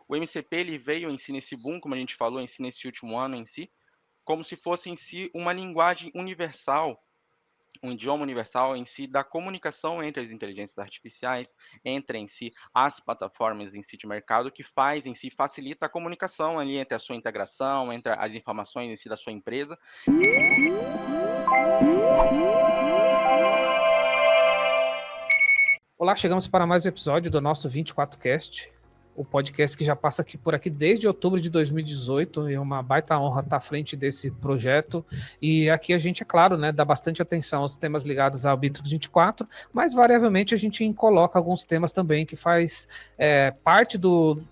O MCP ele veio em si nesse boom, como a gente falou, em si nesse último ano em si, como se fosse em si uma linguagem universal, um idioma universal em si da comunicação entre as inteligências artificiais, entre em si as plataformas em si de mercado, que faz em si, facilita a comunicação ali entre a sua integração, entre as informações em si da sua empresa. Olá, chegamos para mais um episódio do nosso 24Cast, o podcast que já passa aqui por aqui desde outubro de 2018, e é uma baita honra estar à frente desse projeto. E aqui a gente, é claro, né, dá bastante atenção aos temas ligados ao Bitrix 24, mas variavelmente a gente coloca alguns temas também que faz parte do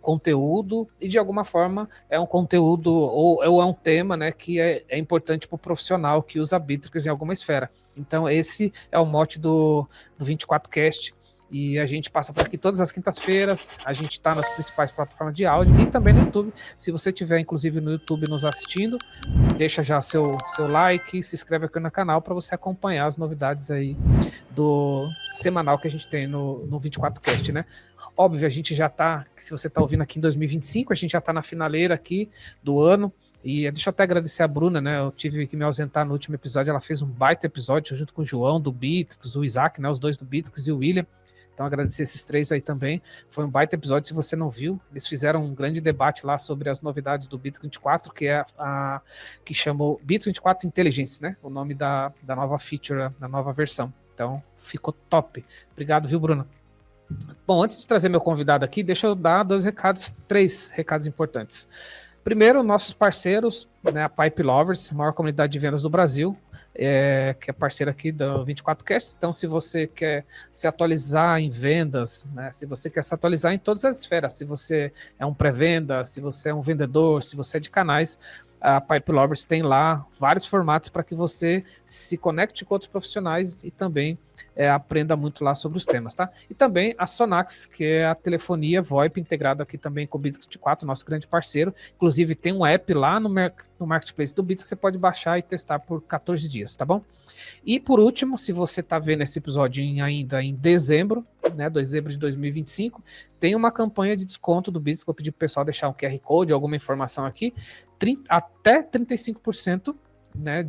conteúdo, e de alguma forma é um conteúdo ou é um tema, né, que é importante para o profissional que usa Bitrix em alguma esfera. Então esse é o mote do 24Cast. E a gente passa por aqui todas as quintas-feiras. A gente está nas principais plataformas de áudio e também no YouTube. Se você estiver, inclusive, no YouTube nos assistindo, deixa já seu like, se inscreve aqui no canal para você acompanhar as novidades aí do semanal que a gente tem no 24Cast, né? Óbvio, a gente já está, se você está ouvindo aqui em 2025, a gente já está na finaleira aqui do ano. E deixa eu até agradecer a Bruna, né? Eu tive que me ausentar no último episódio. Ela fez um baita episódio junto com o João do Bitrix, o Isaac, né? Os dois do Bitrix e o William. Então, agradecer esses três aí também. Foi um baita episódio, se você não viu. Eles fizeram um grande debate lá sobre as novidades do Bitrix 24, que é que chamou Bitrix 24 Intelligence, né? O nome da nova feature, da nova versão. Então, ficou top. Obrigado, viu, Bruno? Bom, antes de trazer meu convidado aqui, deixa eu dar três recados importantes. Primeiro, nossos parceiros, né, a Pipe Lovers, a maior comunidade de vendas do Brasil, que é parceira aqui do 24Cast. Então, se você quer se atualizar em vendas, né, se você quer se atualizar em todas as esferas, se você é um pré-venda, se você é um vendedor, se você é de canais, a Pipe Lovers tem lá vários formatos para que você se conecte com outros profissionais e também aprenda muito lá sobre os temas, tá? E também a Sonax, que é a telefonia VoIP integrada aqui também com o Bitrix 24, nosso grande parceiro. Inclusive tem um app lá no Marketplace do Bitrix que você pode baixar e testar por 14 dias, tá bom? E por último, se você está vendo esse episódio ainda em dezembro, né, dezembro de 2025, tem uma campanha de desconto do Bitrix, que eu pedi para o pessoal deixar um QR Code, alguma informação aqui, até 35%, né,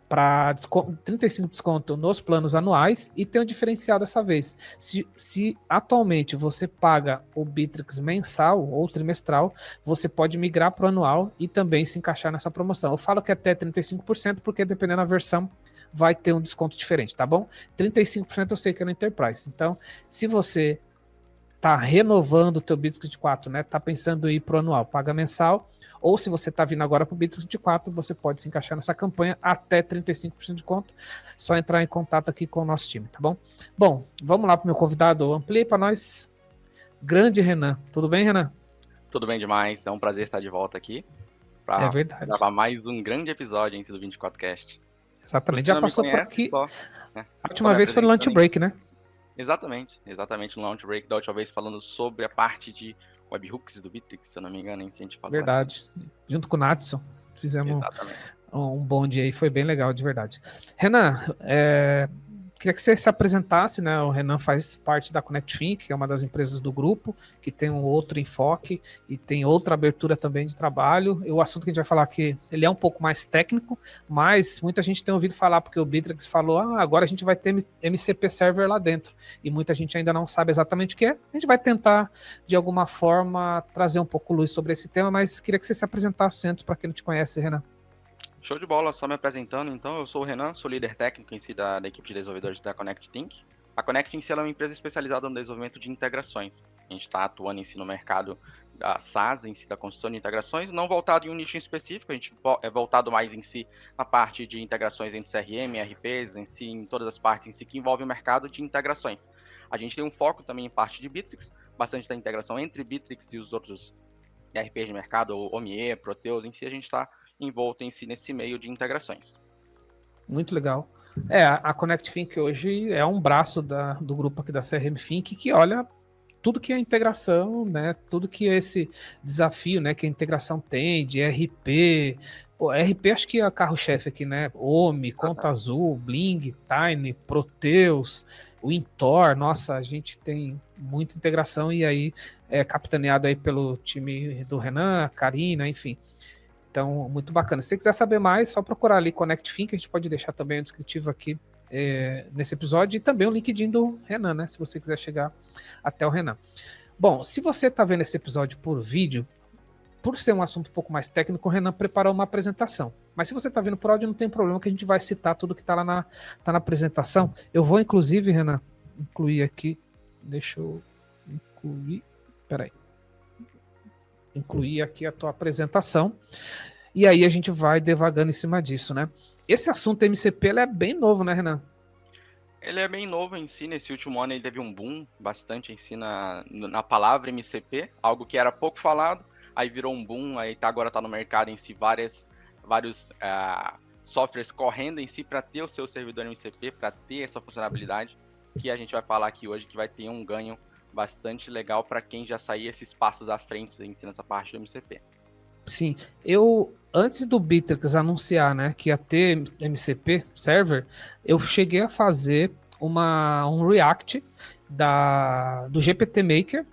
para 35% de desconto nos planos anuais, e tem um diferencial dessa vez. Se atualmente você paga o Bitrix mensal ou trimestral, você pode migrar para o anual e também se encaixar nessa promoção. Eu falo que até 35%, porque dependendo da versão vai ter um desconto diferente, tá bom? 35% eu sei que é no Enterprise. Então, se você tá renovando o teu Bitrix 24, né, tá pensando em ir pro anual, paga mensal, ou se você tá vindo agora pro Bitrix 24, você pode se encaixar nessa campanha até 35% de conto. Só entrar em contato aqui com o nosso time, tá bom? Bom, vamos lá pro meu convidado, amplie para nós, grande Renan. Tudo bem, Renan? Tudo bem demais, é um prazer estar de volta aqui É para verdade. gravar mais um grande episódio em si do 24Cast. Exatamente, já passou por aqui. Né, a última vez foi no lunch break, né? Exatamente no launch break da última vez, falando sobre a parte de webhooks do Bitrix, se eu não me engano, se a gente falou. Verdade, assim. Junto com o Natson, fizemos um bonde aí, foi bem legal, de verdade. Renan, queria que você se apresentasse, né? O Renan faz parte da ConnectFin, que é uma das empresas do grupo, que tem um outro enfoque e tem outra abertura também de trabalho. E o assunto que a gente vai falar aqui, ele é um pouco mais técnico, mas muita gente tem ouvido falar, porque o Bitrix falou, agora a gente vai ter MCP Server lá dentro, e muita gente ainda não sabe exatamente o que é. A gente vai tentar, de alguma forma, trazer um pouco luz sobre esse tema, mas queria que você se apresentasse antes, para quem não te conhece, Renan. Show de bola, só me apresentando, então, eu sou o Renan, sou líder técnico em si da equipe de desenvolvedores da ConnectThink. A Connect em si é uma empresa especializada no desenvolvimento de integrações. A gente está atuando em si no mercado da SaaS, em si da construção de integrações, não voltado em um nicho específico, a gente é voltado mais em si na parte de integrações entre CRM, RPs, em si, em todas as partes em si que envolvem o mercado de integrações. A gente tem um foco também em parte de Bitrix, bastante da integração entre Bitrix e os outros RPs de mercado, OMIE, Proteus, em si a gente está envolto em si nesse meio de integrações. Muito legal. A ConnectFin hoje é um braço do grupo aqui da CRM Think, que olha tudo que é integração, né? Tudo que é esse desafio, né? Que a integração tem de RP. Pô, RP acho que é a carro-chefe aqui, né? OMI, Conta Azul, Bling, Tiny, Proteus, o Intor. Nossa, a gente tem muita integração, e aí é capitaneado aí pelo time do Renan, Karina, enfim. Então, muito bacana. Se você quiser saber mais, só procurar ali Connect Think, a gente pode deixar também o descritivo aqui nesse episódio, e também o LinkedIn do Renan, né? Se você quiser chegar até o Renan. Bom, se você está vendo esse episódio por vídeo, por ser um assunto um pouco mais técnico, o Renan preparou uma apresentação. Mas se você está vendo por áudio, não tem problema, que a gente vai citar tudo que está lá na apresentação. Eu vou, inclusive, Renan, incluir aqui. Deixa eu incluir. Peraí. Incluir aqui a tua apresentação. E aí a gente vai devagando em cima disso, né? Esse assunto MCP ele é bem novo, né, Renan? Ele é bem novo em si, nesse último ano ele teve um boom bastante em si na palavra MCP, algo que era pouco falado, aí virou um boom, aí agora está no mercado em si vários softwares correndo em si para ter o seu servidor MCP, para ter essa funcionalidade, que a gente vai falar aqui hoje, que vai ter um ganho bastante legal para quem já sair esses passos à frente em si nessa parte do MCP. Sim, antes do Bittrex anunciar, né, que ia ter MCP server, eu cheguei a fazer um React do GPT Maker,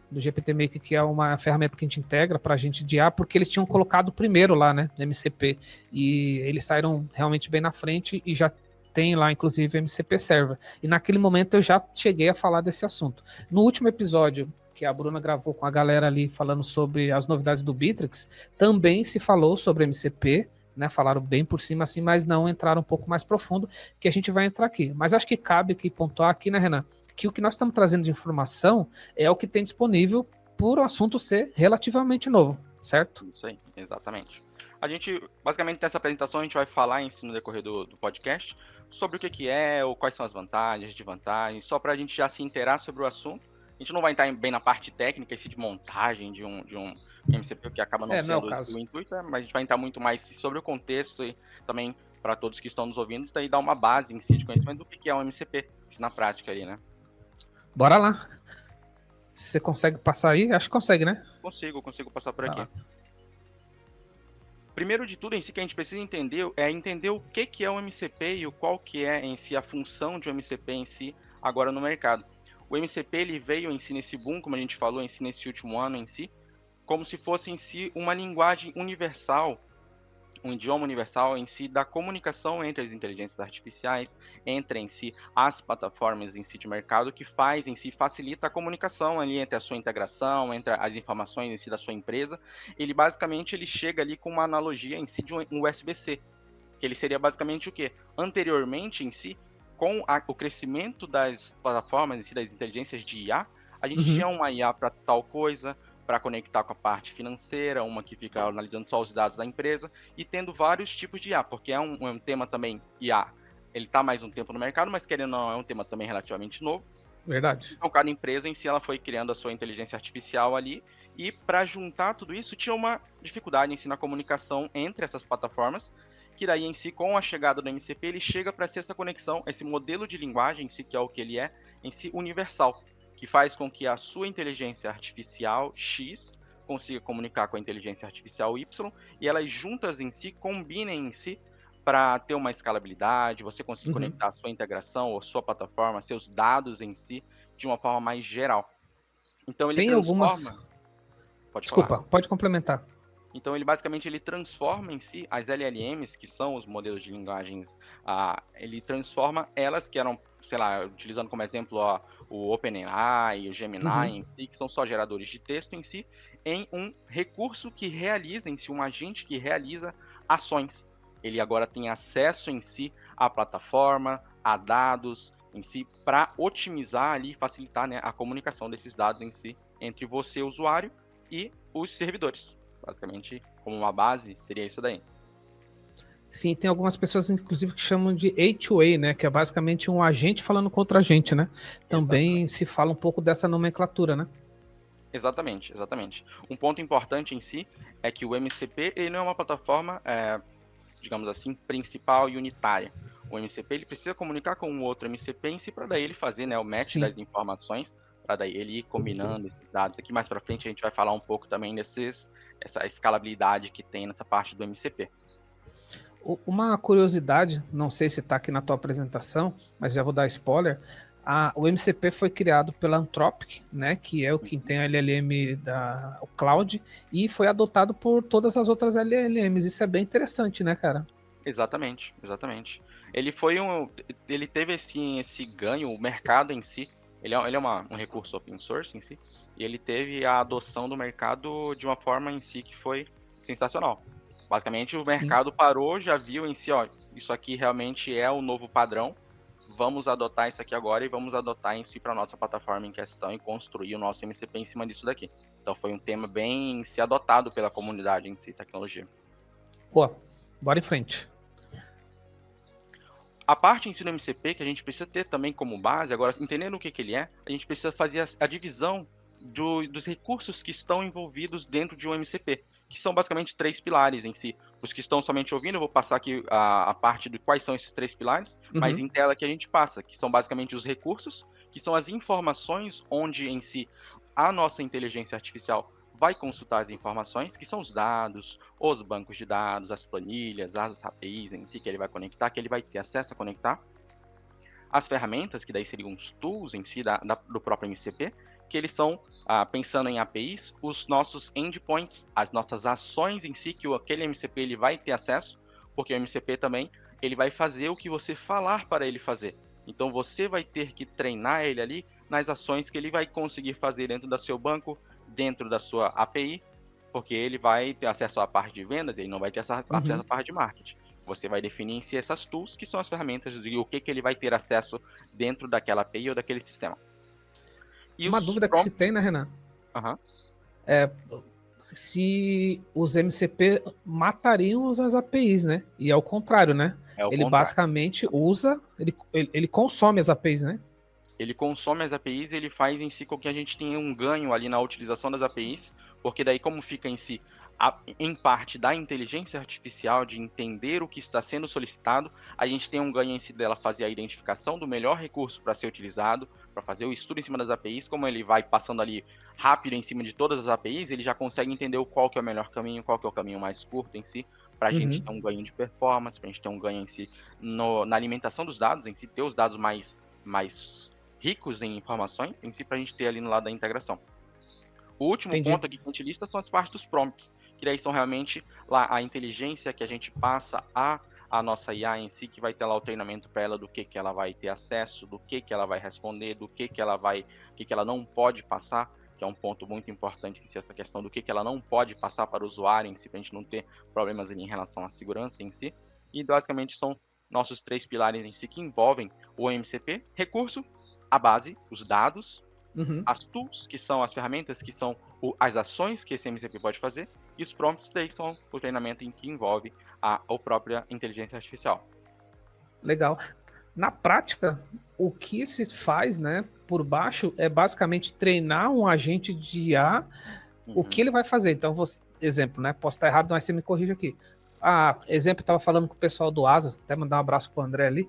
que é uma ferramenta que a gente integra para a gente de IA, porque eles tinham colocado primeiro lá, né, MCP, e eles saíram realmente bem na frente e já tem lá, inclusive, MCP Server. E naquele momento eu já cheguei a falar desse assunto. No último episódio, que a Bruna gravou com a galera ali falando sobre as novidades do Bittrex, também se falou sobre MCP, né? Falaram bem por cima assim, mas não entraram um pouco mais profundo, que a gente vai entrar aqui. Mas acho que cabe aqui pontuar aqui, né, Renan, que o que nós estamos trazendo de informação é o que tem disponível por o assunto ser relativamente novo, certo? Isso aí, exatamente. A gente, basicamente, nessa apresentação, a gente vai falar em si no decorrer do podcast sobre o que é, ou quais são as vantagens, desvantagens, só para a gente já se inteirar sobre o assunto. A gente não vai entrar bem na parte técnica, esse de montagem de um MCP, que acaba não sendo o intuito, mas a gente vai entrar muito mais sobre o contexto e também para todos que estão nos ouvindo, daí dar uma base em si de conhecimento do que é um MCP, na prática aí, né? Bora lá. Você consegue passar aí? Acho que consegue, né? Consigo passar por aqui. Primeiro de tudo, em si, que a gente precisa entender o que é o MCP e qual que é em si a função de um MCP em si agora no mercado. O MCP ele veio em si nesse boom, como a gente falou, em si nesse último ano em si, como se fosse em si uma linguagem universal, um idioma universal em si da comunicação entre as inteligências artificiais, entre em si as plataformas em si de mercado, que faz em si, facilita a comunicação ali entre a sua integração, entre as informações em si da sua empresa. Ele basicamente ele chega ali com uma analogia em si de um USB-C, que ele seria basicamente o quê? Anteriormente em si, com o crescimento das plataformas em si, das inteligências de IA, a gente tinha uma IA para tal coisa, para conectar com a parte financeira, uma que fica analisando só os dados da empresa, e tendo vários tipos de IA, porque é um tema também, IA, ele está mais um tempo no mercado, mas querendo ou não, é um tema também relativamente novo. Verdade. Então, cada empresa em si, ela foi criando a sua inteligência artificial ali, e para juntar tudo isso, tinha uma dificuldade em si na comunicação entre essas plataformas, que daí em si, com a chegada do MCP, ele chega para ser essa conexão, esse modelo de linguagem em si, que é o que ele é, em si universal, que faz com que a sua inteligência artificial X consiga comunicar com a inteligência artificial Y, e elas juntas em si combinem em si para ter uma escalabilidade, você conseguir conectar a sua integração, ou sua plataforma, seus dados em si, de uma forma mais geral. Então ele transforma... Desculpa, pode complementar. Então ele basicamente ele transforma em si as LLMs, que são os modelos de linguagens, ele transforma elas que eram, sei lá, utilizando como exemplo o OpenAI, o Gemini em si, que são só geradores de texto em si, em um recurso que realiza em si, um agente que realiza ações. Ele agora tem acesso em si à plataforma, a dados em si, para otimizar ali, facilitar, né, a comunicação desses dados em si entre você, usuário, e os servidores. Basicamente, como uma base, seria isso daí. Sim, tem algumas pessoas, inclusive, que chamam de A2A, né? Que é basicamente um agente falando com outro agente, né? Também se fala um pouco dessa nomenclatura, né? Exatamente. Um ponto importante em si é que o MCP ele não é uma plataforma, digamos assim, principal e unitária. O MCP ele precisa comunicar com um outro MCP em si para daí ele fazer, né, o match das informações, para daí ele ir combinando esses dados. Aqui mais para frente a gente vai falar um pouco também essa escalabilidade que tem nessa parte do MCP. Uma curiosidade, não sei se está aqui na tua apresentação, mas já vou dar spoiler. O MCP foi criado pela Anthropic, né, que é o que tem a LLM o Cloud, e foi adotado por todas as outras LLMs. Isso é bem interessante, né, cara? Exatamente, exatamente. Ele teve esse ganho, o mercado em si, um recurso open source em si, e ele teve a adoção do mercado de uma forma em si que foi sensacional. Basicamente, o Sim. mercado parou, já viu em si, ó, isso aqui realmente é o novo padrão, vamos adotar isso aqui agora e vamos adotar em si para nossa plataforma em questão e construir o nosso MCP em cima disso daqui. Então foi um tema bem se adotado pela comunidade em si, tecnologia. Pô, bora em frente. A parte em si do MCP que a gente precisa ter também como base, agora entendendo o que ele é, a gente precisa fazer a divisão dos recursos que estão envolvidos dentro de um MCP, que são basicamente 3 pilares em si. Os que estão somente ouvindo, eu vou passar aqui a parte de quais são esses 3 pilares, mas em tela que a gente passa, que são basicamente os recursos, que são as informações onde em si a nossa inteligência artificial vai consultar as informações, que são os dados, os bancos de dados, as planilhas, as APIs em si que ele vai conectar, que ele vai ter acesso a conectar. As ferramentas, que daí seriam os tools em si do próprio MCP, que eles são, pensando em APIs, os nossos endpoints, as nossas ações em si, que aquele MCP ele vai ter acesso, porque o MCP também ele vai fazer o que você falar para ele fazer. Então você vai ter que treinar ele ali nas ações que ele vai conseguir fazer dentro do seu banco, dentro da sua API, porque ele vai ter acesso à parte de vendas, ele não vai ter acesso à parte de marketing. Você vai definir em si essas tools, que são as ferramentas e o que ele vai ter acesso dentro daquela API ou daquele sistema. E uma dúvida que se tem, né, Renan? É se os MCP matariam as APIs, né? E é o contrário, né? Ele basicamente usa, ele consome as APIs, né? Ele consome as APIs e ele faz em si com que a gente tenha um ganho ali na utilização das APIs, porque daí como fica em si, em parte da inteligência artificial de entender o que está sendo solicitado, a gente tem um ganho em si dela fazer a identificação do melhor recurso para ser utilizado, para fazer o estudo em cima das APIs, como ele vai passando ali rápido em cima de todas as APIs, ele já consegue entender qual que é o melhor caminho, qual que é o caminho mais curto em si, para a gente ter um ganho de performance, para a gente ter um ganho em si na alimentação dos dados, em si ter os dados mais ricos em informações em si para a gente ter ali no lado da integração. O último ponto aqui que a gente lista são as partes dos prompts, que daí são realmente lá a inteligência que a gente passa a nossa IA em si, que vai ter lá o treinamento para ela do que ela vai ter acesso, do que ela vai responder, do que ela não pode passar, que é um ponto muito importante, que é essa questão do que ela não pode passar para o usuário em si, para a gente não ter problemas ali em relação à segurança em si. E basicamente são nossos 3 pilares em si que envolvem o MCP, recurso, a base, os dados, as tools, que são as ferramentas, que são as ações que esse MCP pode fazer, e os prompts daí são o treinamento em que envolve a própria inteligência artificial. Legal. Na prática, o que se faz, né, por baixo é basicamente treinar um agente de IA, o que ele vai fazer. Então, exemplo, né, posso estar errado, mas você me corrige aqui. Exemplo, estava falando com o pessoal do Asas, até mandar um abraço para o André ali,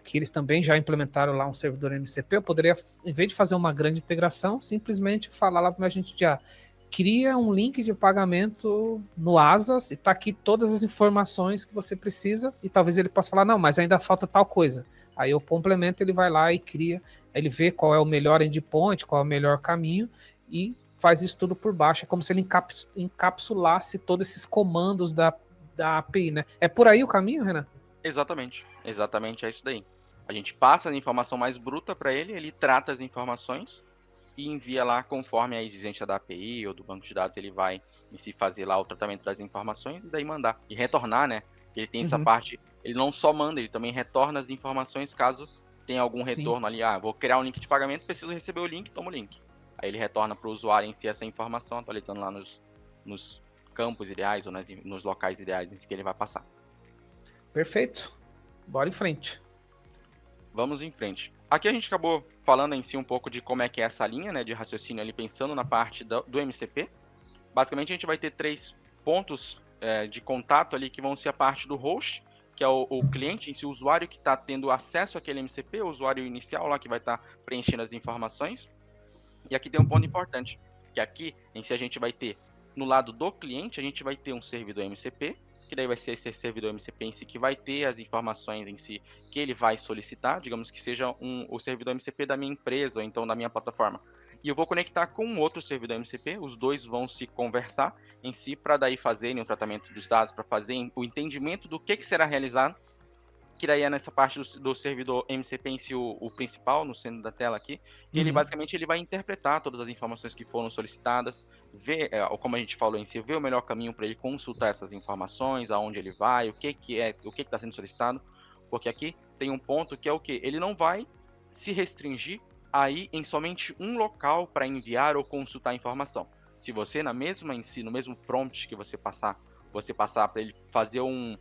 que eles também já implementaram lá um servidor MCP. Eu poderia, em vez de fazer uma grande integração, simplesmente falar lá para o meu agente de cria um link de pagamento no Asas e tá aqui todas as informações que você precisa, e talvez ele possa falar, não, mas ainda falta tal coisa. Aí eu complemento, ele vai lá e cria, ele vê qual é o melhor endpoint, qual é o melhor caminho e faz isso tudo por baixo. É como se ele encapsulasse todos esses comandos da API, né? É por aí o caminho, Renan? Exatamente é isso daí. A gente passa a informação mais bruta para ele, ele trata as informações e envia lá conforme a exigência da API ou do banco de dados, ele vai em si fazer lá o tratamento das informações e daí mandar. E retornar, né? Ele tem essa parte, ele não só manda, ele também retorna as informações caso tenha algum retorno ali. Vou criar um link de pagamento, preciso receber o link, toma o link. Aí ele retorna para o usuário em si essa informação, atualizando lá nos campos ideais ou nos locais ideais em que ele vai passar. Perfeito. Bora em frente. Vamos em frente. Aqui a gente acabou falando em si um pouco de como é que é essa linha, né, de raciocínio ali, pensando na parte do MCP. Basicamente a gente vai ter 3 pontos de contato ali, que vão ser a parte do host, que é o cliente em si, o usuário que está tendo acesso àquele MCP, o usuário inicial lá que vai estar preenchendo as informações. E aqui tem um ponto importante, que aqui em si a gente vai ter, no lado do cliente, a gente vai ter um servidor MCP, que daí vai ser esse servidor MCP em si que vai ter as informações em si que ele vai solicitar, digamos que seja o servidor MCP da minha empresa ou então da minha plataforma. E eu vou conectar com um outro servidor MCP, os dois vão se conversar em si para daí fazerem o tratamento dos dados, para fazer o entendimento do que será realizado, que daí é nessa parte do servidor MCP em si, o principal, no centro da tela aqui, que ele basicamente ele vai interpretar todas as informações que foram solicitadas, ver, como a gente falou em si, ver o melhor caminho para ele consultar essas informações, aonde ele vai, o que está sendo solicitado, porque aqui tem um ponto que é o que? Ele não vai se restringir aí em somente um local para enviar ou consultar a informação. Se você na mesma em si, no mesmo prompt que você passar para ele fazer um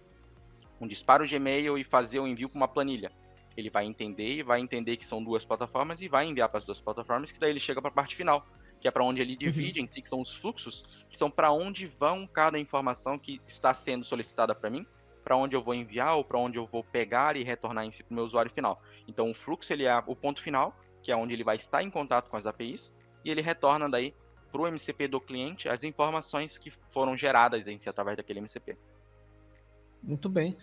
disparo de e-mail e fazer o envio para uma planilha. Ele vai entender que são duas plataformas e vai enviar para as duas plataformas, que daí ele chega para a parte final, que é para onde ele divide, em si, que são os fluxos, que são para onde vão cada informação que está sendo solicitada para mim, para onde eu vou enviar ou para onde eu vou pegar e retornar em si para o meu usuário final. Então o fluxo ele é o ponto final, que é onde ele vai estar em contato com as APIs, e ele retorna daí para o MCP do cliente as informações que foram geradas em si através daquele MCP. Muito bem.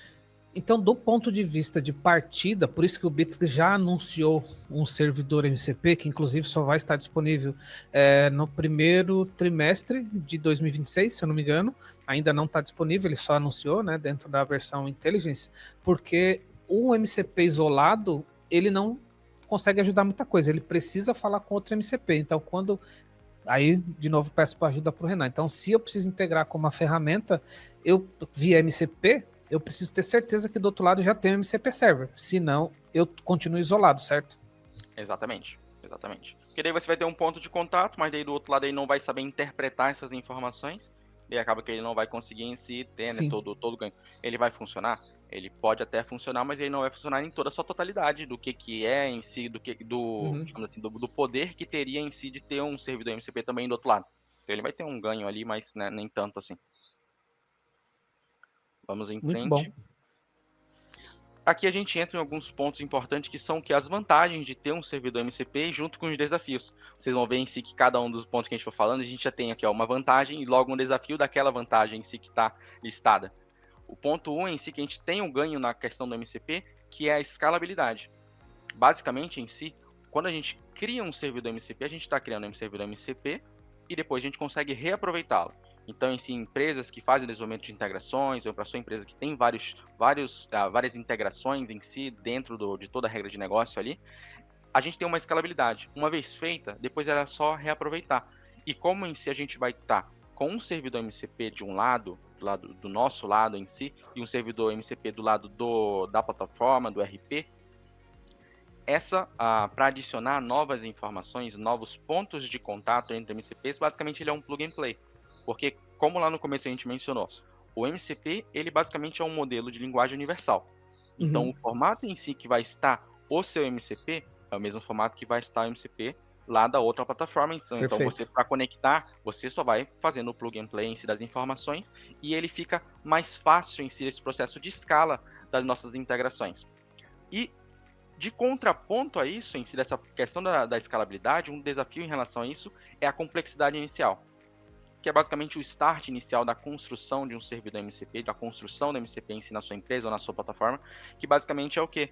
Então, do ponto de vista de partida, por isso que o Bitrix já anunciou um servidor MCP, que inclusive só vai estar disponível no primeiro trimestre de 2026, se eu não me engano. Ainda não está disponível, ele só anunciou, né, dentro da versão Intelligence, porque o MCP isolado, ele não consegue ajudar muita coisa, ele precisa falar com outro MCP. Então, aí, de novo, peço para ajuda para o Renan. Então, se eu preciso integrar com uma ferramenta, eu via MCP, eu preciso ter certeza que do outro lado já tem o MCP Server. Senão, eu continuo isolado, certo? Exatamente. Porque daí você vai ter um ponto de contato, mas daí do outro lado ele não vai saber interpretar essas informações. E acaba que ele não vai conseguir em si ter, né, todo o ganho. Ele vai funcionar? Ele pode até funcionar, mas ele não vai funcionar em toda a sua totalidade do que é em si, digamos assim, do poder que teria em si de ter um servidor MCP também do outro lado. Então ele vai ter um ganho ali, mas né, nem tanto assim. Vamos em Muito frente. Bom. Aqui a gente entra em alguns pontos importantes que são as vantagens de ter um servidor MCP junto com os desafios. Vocês vão ver em si que cada um dos pontos que a gente for falando, a gente já tem aqui uma vantagem e logo um desafio daquela vantagem em si que está listada. O ponto 1 em si que a gente tem um ganho na questão do MCP, que é a escalabilidade. Basicamente em si, quando a gente cria um servidor MCP, a gente está criando um servidor MCP e depois a gente consegue reaproveitá-lo. Então, em si, empresas que fazem desenvolvimento de integrações, ou para sua empresa que tem várias integrações em si, dentro de toda a regra de negócio ali, a gente tem uma escalabilidade. Uma vez feita, depois era só reaproveitar. E como em si a gente vai estar com um servidor MCP de um lado, do nosso lado em si, e um servidor MCP do lado da plataforma, do RP, para adicionar novas informações, novos pontos de contato entre MCPs, basicamente ele é um plug and play. Porque, como lá no começo a gente mencionou, o MCP, ele basicamente é um modelo de linguagem universal. Então, o formato em si que vai estar o seu MCP é o mesmo formato que vai estar o MCP lá da outra plataforma. Então, você, para conectar, você só vai fazendo o plug and play em si das informações e ele fica mais fácil em si esse processo de escala das nossas integrações. E, de contraponto a isso, em si, dessa questão da escalabilidade, um desafio em relação a isso é a complexidade inicial, que é basicamente o start inicial da construção de um servidor MCP, da construção do MCP em si na sua empresa ou na sua plataforma, que basicamente é o quê?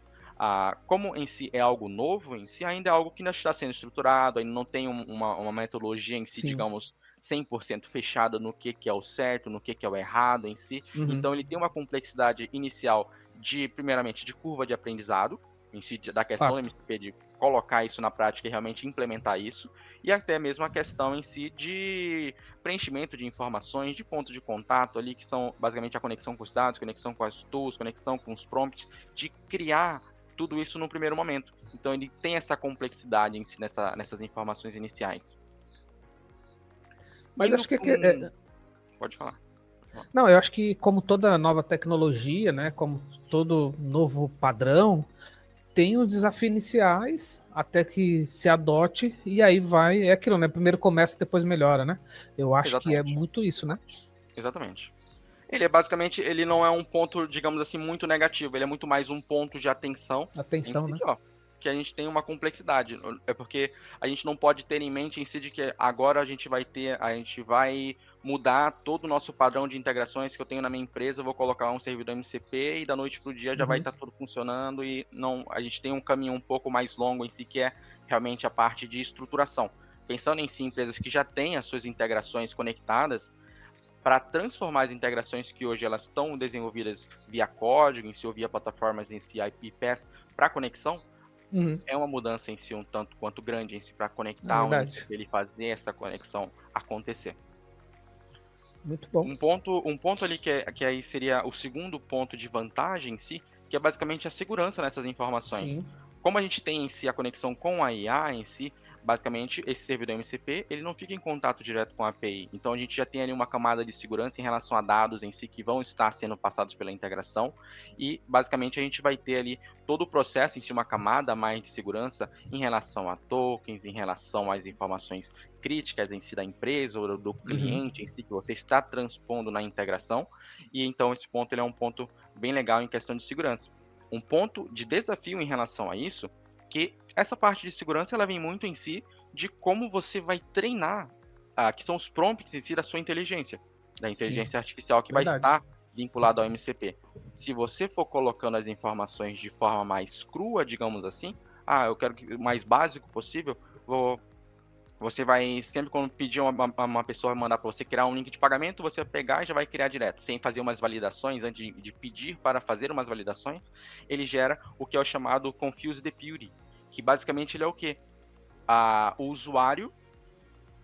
Como em si é algo novo, em si ainda é algo que ainda está sendo estruturado, ainda não tem uma metodologia em si, digamos, 100% fechada no que é o certo, no que é o errado em si. Então ele tem uma complexidade inicial primeiramente, de curva de aprendizado, em si, da questão do MCP, de colocar isso na prática e realmente implementar isso, e até mesmo a questão em si de preenchimento de informações, de ponto de contato ali, que são basicamente a conexão com os dados, conexão com as tools, conexão com os prompts, de criar tudo isso no primeiro momento. Então ele tem essa complexidade em si nessas informações iniciais. Mas acho que... Pode falar. Não, eu acho que como toda nova tecnologia, né, como todo novo padrão, tem os desafios iniciais até que se adote e aí é aquilo, né? Primeiro começa, depois melhora, né? Eu acho que é muito isso, né? Exatamente. Ele é basicamente, ele não é um ponto, digamos assim, muito negativo, ele é muito mais um ponto de atenção. Atenção, né? Ó, que a gente tem uma complexidade. É porque a gente não pode ter em mente em si de que agora a gente vai mudar todo o nosso padrão de integrações que eu tenho na minha empresa, eu vou colocar um servidor MCP e da noite para o dia já vai estar tudo funcionando e não, a gente tem um caminho um pouco mais longo em si, que é realmente a parte de estruturação. Pensando em si, empresas que já têm as suas integrações conectadas, para transformar as integrações que hoje elas estão desenvolvidas via código, em si, ou via plataformas em si, IP/PaaS, para conexão, é uma mudança em si um tanto quanto grande em si para conectar o MCP e fazer essa conexão acontecer. Muito bom. Um ponto ali que aí seria o segundo ponto de vantagem em si, que é basicamente a segurança nessas informações. Sim. Como a gente tem em si a conexão com a IA em si, basicamente esse servidor MCP ele não fica em contato direto com a API. Então a gente já tem ali uma camada de segurança em relação a dados em si que vão estar sendo passados pela integração e basicamente a gente vai ter ali todo o processo em si, uma camada a mais de segurança em relação a tokens, em relação às informações críticas em si da empresa ou do cliente em si que você está transpondo na integração. E então esse ponto ele é um ponto bem legal em questão de segurança. Um ponto de desafio em relação a isso, que essa parte de segurança ela vem muito em si de como você vai treinar, que são os prompts em si da sua inteligência, da inteligência artificial que vai estar vinculado ao MCP. Se você for colocando as informações de forma mais crua, digamos assim, eu quero que o mais básico possível, você vai, sempre quando pedir uma pessoa mandar para você criar um link de pagamento, você vai pegar e já vai criar direto, sem fazer umas validações, antes de pedir para fazer umas validações, ele gera o que é o chamado Confuse Deputy, que basicamente ele é o quê? O usuário,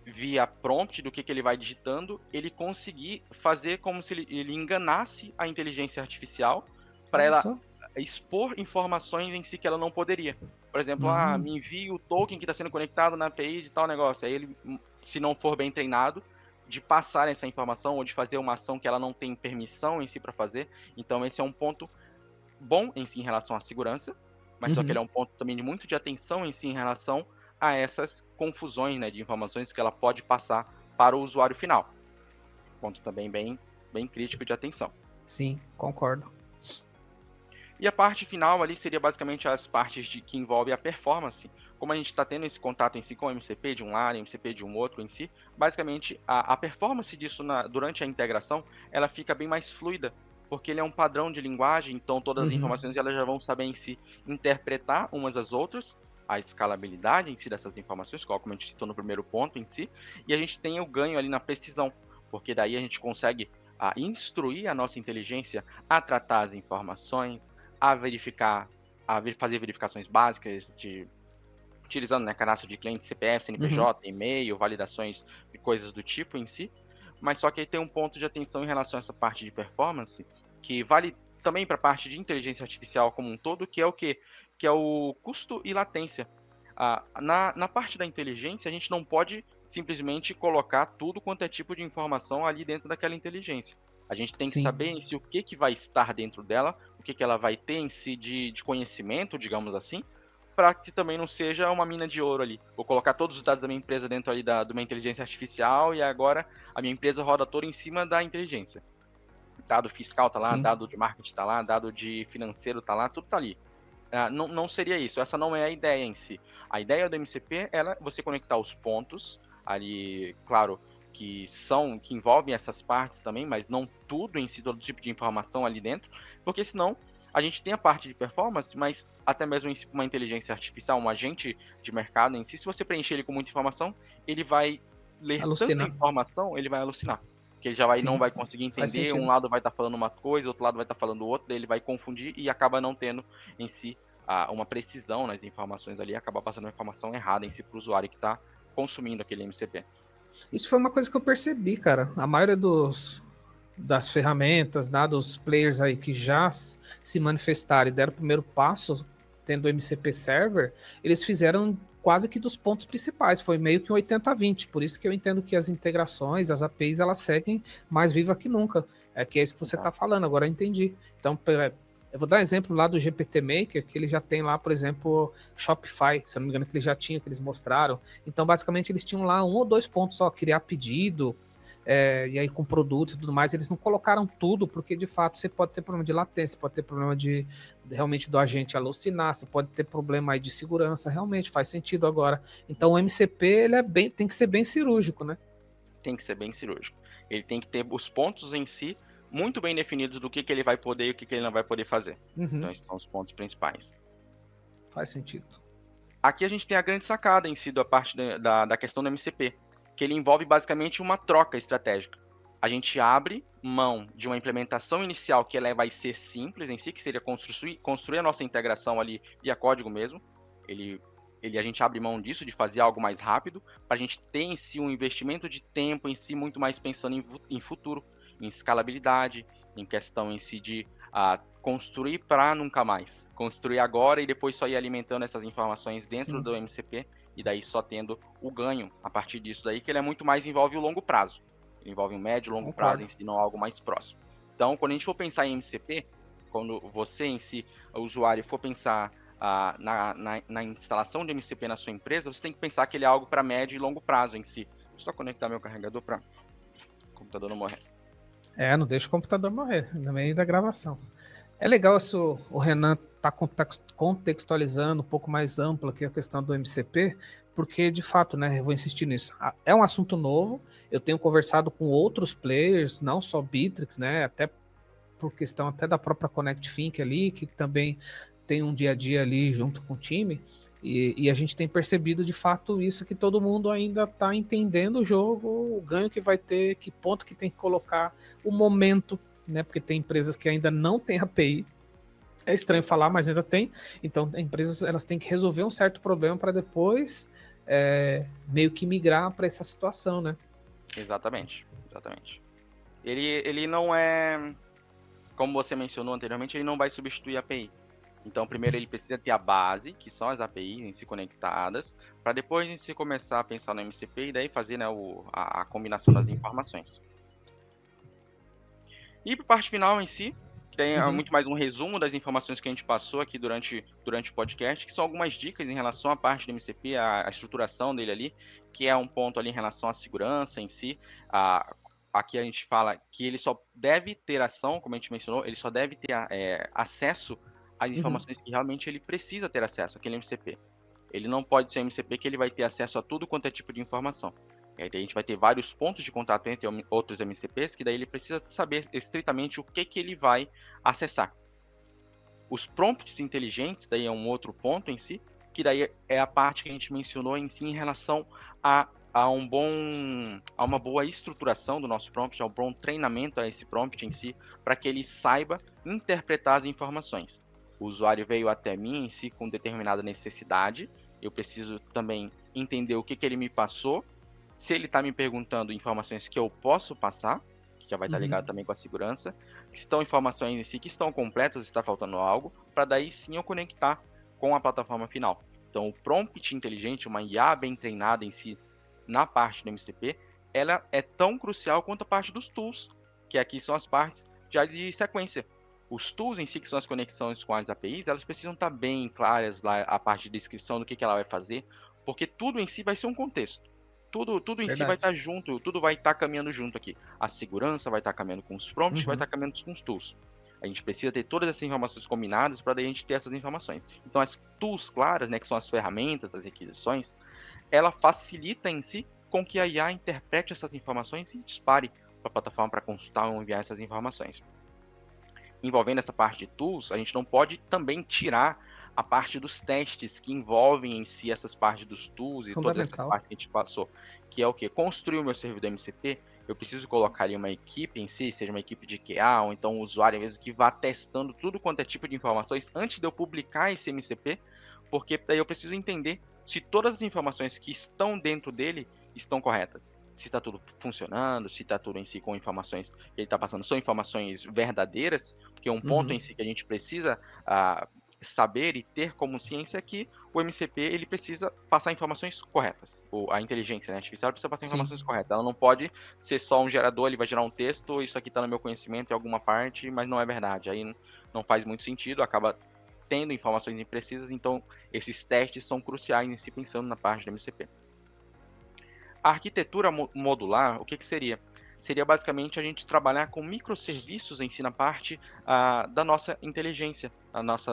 via prompt do que ele vai digitando, ele conseguir fazer como se ele enganasse a inteligência artificial para ela expor informações em si que ela não poderia. Por exemplo, me envie o token que está sendo conectado na API de tal negócio. Aí ele, se não for bem treinado, de passar essa informação ou de fazer uma ação que ela não tem permissão em si para fazer. Então esse é um ponto bom em si em relação à segurança, mas só que ele é um ponto também de muito de atenção em si em relação a essas confusões, né, de informações que ela pode passar para o usuário final. Ponto também bem crítico de atenção. Sim, concordo. E a parte final ali seria basicamente as partes que envolvem a performance. Como a gente está tendo esse contato em si com o MCP de um lado, MCP de um outro em si, basicamente a performance disso durante a integração, ela fica bem mais fluida, porque ele é um padrão de linguagem, então todas as informações elas já vão saber em si interpretar umas às outras, a escalabilidade em si dessas informações, como a gente citou no primeiro ponto em si, e a gente tem o ganho ali na precisão, porque daí a gente consegue instruir a nossa inteligência a tratar as informações, a verificar, fazer verificações básicas utilizando, né, cadastro de cliente, CPF, CNPJ, e-mail, validações e coisas do tipo em si. Mas só que aí tem um ponto de atenção em relação a essa parte de performance, que vale também para a parte de inteligência artificial como um todo, que é o quê? Que é o custo e latência. Na parte da inteligência, a gente não pode simplesmente colocar tudo quanto é tipo de informação ali dentro daquela inteligência. A gente tem que saber em si o que vai estar dentro dela, o que ela vai ter em si de conhecimento, digamos assim, para que também não seja uma mina de ouro ali. Vou colocar todos os dados da minha empresa dentro ali de uma inteligência artificial e agora a minha empresa roda toda em cima da inteligência. Dado fiscal tá lá, dado de marketing tá lá, dado de financeiro tá lá, tudo tá ali. Não seria isso, essa não é a ideia em si. A ideia do MCP é você conectar os pontos ali, claro, que envolvem essas partes também, mas não tudo em si, todo tipo de informação ali dentro, porque senão a gente tem a parte de performance, mas até mesmo uma inteligência artificial, um agente de mercado em si, se você preencher ele com muita informação, ele vai ler tanta informação, ele vai alucinar. Que ele já não vai conseguir entender, um lado vai estar falando uma coisa, outro lado vai estar falando outra, daí ele vai confundir e acaba não tendo em si uma precisão nas informações ali, acaba passando uma informação errada em si para o usuário que está consumindo aquele MCP. Isso foi uma coisa que eu percebi, cara. A maioria das ferramentas, dos players aí que já se manifestaram e deram o primeiro passo, tendo o MCP Server, eles fizeram quase que dos pontos principais, foi meio que um 80-20, por isso que eu entendo que as integrações, as APIs, elas seguem mais vivas que nunca, que é isso que você está falando, agora eu entendi. Então, eu vou dar um exemplo lá do GPT Maker, que ele já tem lá, por exemplo, Shopify, se eu não me engano, que ele já tinha, que eles mostraram. Então, basicamente, eles tinham lá 1 ou 2 pontos só, criar pedido, e aí com produto e tudo mais, eles não colocaram tudo, porque de fato você pode ter problema de latência, pode ter problema de realmente do agente alucinar, você pode ter problema aí de segurança, realmente faz sentido agora. Então o MCP ele tem que ser bem cirúrgico, né? Tem que ser bem cirúrgico. Ele tem que ter os pontos em si muito bem definidos do que ele vai poder e o que ele não vai poder fazer. Então esses são os pontos principais. Faz sentido. Aqui a gente tem a grande sacada em si da parte da questão do MCP, que ele envolve basicamente uma troca estratégica. A gente abre mão de uma implementação inicial que ela vai ser simples em si, que seria construir a nossa integração ali via código mesmo. A gente abre mão disso, de fazer algo mais rápido, para a gente ter em si um investimento de tempo em si muito mais pensando em futuro, em escalabilidade, em questão em si de construir para nunca mais. Construir agora e depois só ir alimentando essas informações dentro do MCP e daí só tendo o ganho a partir disso daí, que ele é muito mais envolve o longo prazo. Ele envolve um médio e longo prazo em si, não algo mais próximo. Então, quando a gente for pensar em MCP, quando você em si, o usuário, for pensar na instalação de MCP na sua empresa, você tem que pensar que ele é algo para médio e longo prazo em si. Deixa eu só conectar meu carregador para o computador não morrer. Não deixa o computador morrer no meio da gravação. É legal isso, o Renan tá contextualizando um pouco mais ampla aqui a questão do MCP, porque de fato, né, eu vou insistir nisso. É um assunto novo, eu tenho conversado com outros players, não só Bittrex, né, até por questão até da própria Connect Think ali, que também tem um dia a dia ali junto com o time, e a gente tem percebido de fato isso, que todo mundo ainda está entendendo o jogo, o ganho que vai ter, que ponto que tem que colocar, o momento, né? Porque tem empresas que ainda não têm API. É estranho falar, mas ainda tem. Então, empresas elas têm que resolver um certo problema para depois meio que migrar para essa situação, né? Exatamente. Ele não é, como você mencionou anteriormente, ele não vai substituir a API. Então, primeiro ele precisa ter a base, que são as APIs em si conectadas, para depois em si começar a pensar no MCP e daí fazer, né, a combinação das informações. E para a parte final em si, tem muito mais um resumo das informações que a gente passou aqui durante o podcast, que são algumas dicas em relação à parte do MCP, a estruturação dele ali, que é um ponto ali em relação à segurança em si. Aqui a gente fala que ele só deve ter ação, como a gente mencionou, ele só deve ter acesso às informações que realmente ele precisa ter acesso, aquele MCP. Ele não pode ser um MCP que ele vai ter acesso a tudo quanto é tipo de informação. E aí a gente vai ter vários pontos de contato entre outros MCPs, que daí ele precisa saber estritamente o que ele vai acessar. Os prompts inteligentes, daí é um outro ponto em si, que daí é a parte que a gente mencionou em si em relação a uma boa estruturação do nosso prompt, a um bom treinamento a esse prompt em si, para que ele saiba interpretar as informações. O usuário veio até mim em si com determinada necessidade, eu preciso também entender o que ele me passou, se ele está me perguntando informações que eu posso passar, que já vai estar ligado também com a segurança, se estão informações em si que estão completas, se está faltando algo, para daí sim eu conectar com a plataforma final. Então o prompt inteligente, uma IA bem treinada em si na parte do MCP, ela é tão crucial quanto a parte dos tools, que aqui são as partes já de sequência. Os tools em si, que são as conexões com as APIs, elas precisam estar bem claras lá, a parte de descrição do que ela vai fazer, porque tudo em si vai ser um contexto. Tudo em si vai estar junto, tudo vai estar caminhando junto aqui. A segurança vai estar caminhando com os prompts, vai estar caminhando com os tools. A gente precisa ter todas essas informações combinadas para daí a gente ter essas informações. Então, as tools claras, né, que são as ferramentas, as requisições, ela facilita em si com que a IA interprete essas informações e dispare para a plataforma para consultar ou enviar essas informações. Envolvendo essa parte de tools, a gente não pode também tirar a parte dos testes que envolvem em si essas partes dos tools e toda essa parte que a gente passou, que é o que? Construir o meu servidor MCP, eu preciso colocar ali uma equipe em si, seja uma equipe de QA, ou então um usuário mesmo que vá testando tudo quanto é tipo de informações antes de eu publicar esse MCP, porque daí eu preciso entender se todas as informações que estão dentro dele estão corretas. Se está tudo funcionando, se está tudo em si com informações que ele está passando, são informações verdadeiras, porque um ponto em si que a gente precisa saber e ter como ciência é que o MCP ele precisa passar informações corretas. A inteligência artificial precisa passar informações corretas. Ela não pode ser só um gerador, ele vai gerar um texto, isso aqui está no meu conhecimento em alguma parte, mas não é verdade. Aí não faz muito sentido, acaba tendo informações imprecisas, então esses testes são cruciais em si pensando na parte do MCP. A arquitetura modular, o que seria? seria basicamente a gente trabalhar com microserviços em si na parte da nossa inteligência,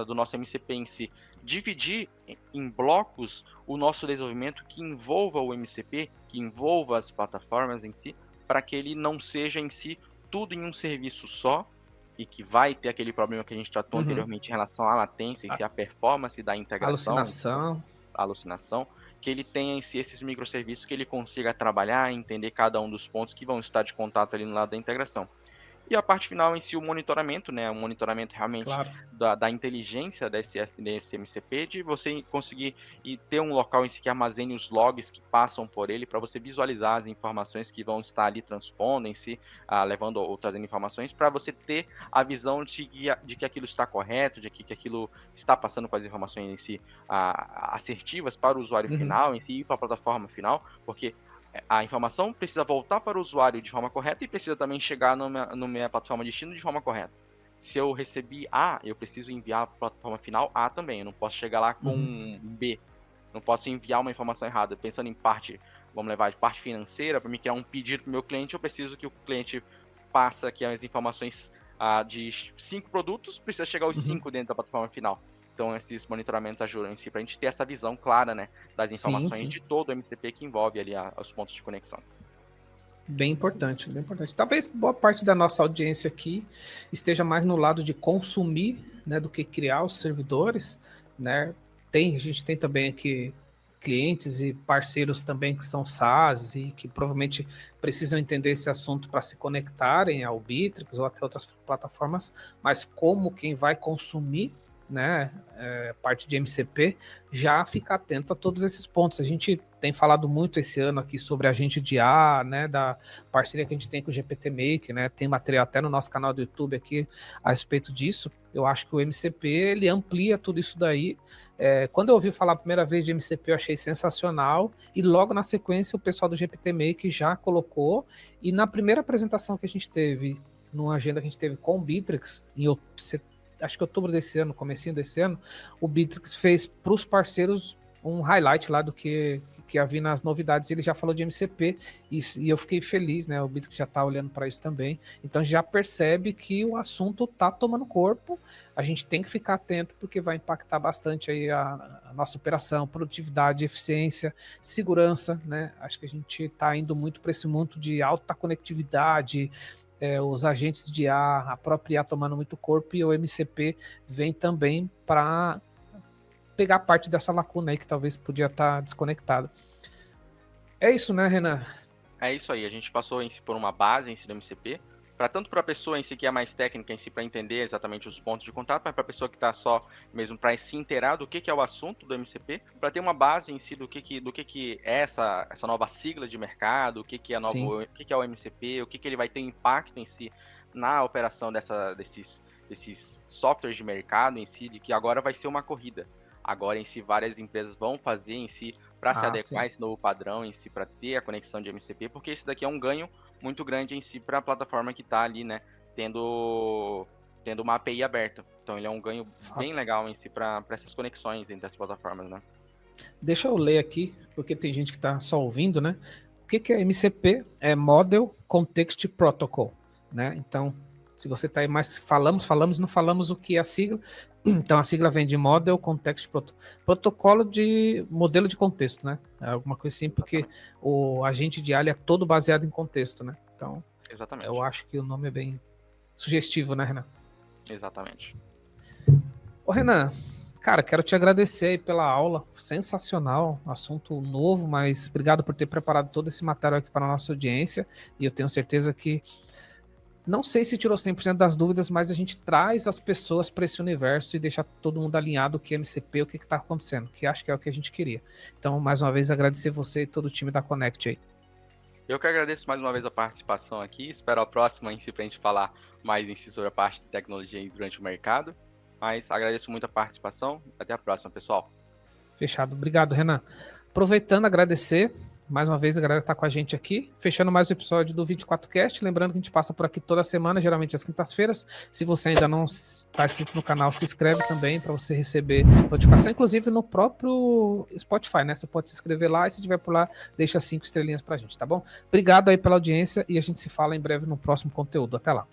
do nosso MCP em si. Dividir em blocos o nosso desenvolvimento que envolva o MCP, que envolva as plataformas em si, para que ele não seja em si tudo em um serviço só, e que vai ter aquele problema que a gente tratou anteriormente em relação à latência, em si, a performance da integração, Alucinação. a alucinação, que ele tenha em si esses microserviços que ele consiga trabalhar, entender cada um dos pontos que vão estar de contato ali no lado da integração. E a parte final em si, o monitoramento, né? O monitoramento realmente Claro. da inteligência desse MCP, de você conseguir e ter um local em si que armazene os logs que passam por ele, para você visualizar as informações que vão estar ali transpondo em si, levando ou trazendo informações, para você ter a visão de que aquilo está correto, de que aquilo está passando com as informações em si assertivas para o usuário final, em si, e para a plataforma final, porque a informação precisa voltar para o usuário de forma correta e precisa também chegar na minha plataforma de destino de forma correta. Se eu recebi A, eu preciso enviar para a plataforma final A também. Eu não posso chegar lá com B. Não posso enviar uma informação errada. Pensando em parte, vamos levar de parte financeira, para me criar um pedido para o meu cliente, eu preciso que o cliente passe aqui as informações de 5 produtos, precisa chegar aos 5 dentro da plataforma final. Então, esses monitoramentos ajudam em si para a gente ter essa visão clara, né, das informações de todo o MCP que envolve ali os pontos de conexão. Bem importante, bem importante. Talvez boa parte da nossa audiência aqui esteja mais no lado de consumir, né, do que criar os servidores, né? A gente tem também aqui clientes e parceiros também que são SaaS e que provavelmente precisam entender esse assunto para se conectarem ao Bittrex ou até outras plataformas, mas como quem vai consumir, né, parte de MCP, já fica atento a todos esses pontos. A gente tem falado muito esse ano aqui sobre agente de IA, né, da parceria que a gente tem com o GPT Maker, né, tem material até no nosso canal do YouTube aqui a respeito disso. Eu acho que o MCP, ele amplia tudo isso daí. Quando eu ouvi falar a primeira vez de MCP, eu achei sensacional, e logo na sequência o pessoal do GPT Maker já colocou, e na primeira apresentação que a gente teve, numa agenda que a gente teve com o Bittrex, acho que outubro desse ano, comecinho desse ano, o Bittrex fez para os parceiros um highlight lá do que havia nas novidades. Ele já falou de MCP e eu fiquei feliz, né? O Bittrex já está olhando para isso também. Então já percebe que o assunto está tomando corpo. A gente tem que ficar atento porque vai impactar bastante aí a nossa operação, produtividade, eficiência, segurança, né? Acho que a gente está indo muito para esse mundo de alta conectividade, os agentes de IA, a própria IA tomando muito corpo, e o MCP vem também para pegar parte dessa lacuna aí que talvez podia estar desconectada. É isso, né, Renan? É isso aí, a gente passou em si por uma base em si do MCP, tanto para a pessoa em si que é mais técnica em si para entender exatamente os pontos de contato, mas para a pessoa que está só mesmo para se inteirar do que é o assunto do MCP, para ter uma base em si do que é essa nova sigla de mercado, o que é o MCP, o que ele vai ter impacto em si na operação desses softwares de mercado em si, de que agora vai ser uma corrida. Agora em si várias empresas vão fazer em si para se adequar a esse novo padrão em si, para ter a conexão de MCP, porque esse daqui é um ganho muito grande em si para a plataforma que está ali, né, tendo uma API aberta. Então ele é um ganho bem legal em si para essas conexões entre as plataformas, né. Deixa eu ler aqui, porque tem gente que está só ouvindo, né? O que é MCP? É Model Context Protocol, né? Então, se você está aí mais falamos, não falamos o que é a sigla. Então a sigla vem de Model Context Protocol, protocolo de modelo de contexto, né? É alguma coisa assim, porque o agente de IA é todo baseado em contexto, né? Então, exatamente. Eu acho que o nome é bem sugestivo, né, Renan? Exatamente. Ô, Renan, cara, quero te agradecer aí pela aula, sensacional, assunto novo, mas obrigado por ter preparado todo esse material aqui para a nossa audiência, e eu tenho certeza que não sei se tirou 100% das dúvidas, mas a gente traz as pessoas para esse universo e deixa todo mundo alinhado o que é MCP, o que está acontecendo, que acho que é o que a gente queria. Então, mais uma vez, agradecer você e todo o time da Connect aí. Eu que agradeço mais uma vez a participação aqui, espero a próxima em si para a gente falar mais em si sobre a parte de tecnologia durante o mercado, mas agradeço muito a participação, até a próxima, pessoal. Fechado, obrigado, Renan. Aproveitando, agradecer Mais uma vez, a galera tá com a gente aqui, fechando mais um episódio do 24Cast. Lembrando que a gente passa por aqui toda semana, geralmente às quintas-feiras. Se você ainda não está inscrito no canal, se inscreve também para você receber notificação, inclusive no próprio Spotify, né? Você pode se inscrever lá e se estiver por lá, deixa 5 estrelinhas pra gente, tá bom? Obrigado aí pela audiência e a gente se fala em breve no próximo conteúdo. Até lá.